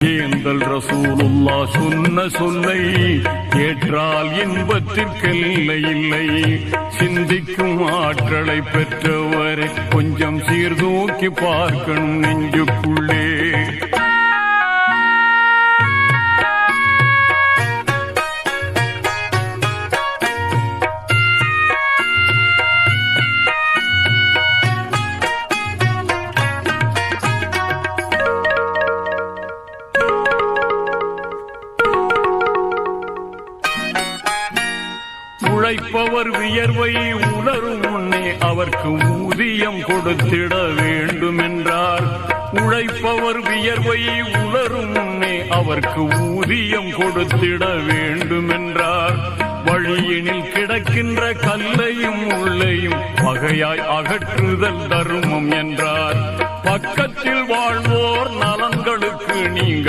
ஏந்தல் ரசூலுல்லா சொன்ன சொல்லை ஏற்றால் இன்பத்திற்கெல்லை இல்லை. சிந்திக்கும் ஆற்றலை பெற்றவரை கொஞ்சம் சீர்தூக்கி பார்க்கணும் நெஞ்சுக்குள்ளே. உழைப்பவர் வியர்வை உணரும் முன்னே அவர்க்கு ஊதியம் கொடுத்திட வேண்டும் என்றார். உழைப்பவர் வியர்வை உணரும் முன்னே அவர்க்கு ஊதியம் கொடுத்திட வேண்டும் என்றார். வழியினில் கிடக்கின்ற கல்லையும் உள்ளையும் வகையாய் அகற்றுதல் தர்மம் என்றார். பக்கத்தில் வாழ்வோர் நலன்களுக்கு நீங்கள்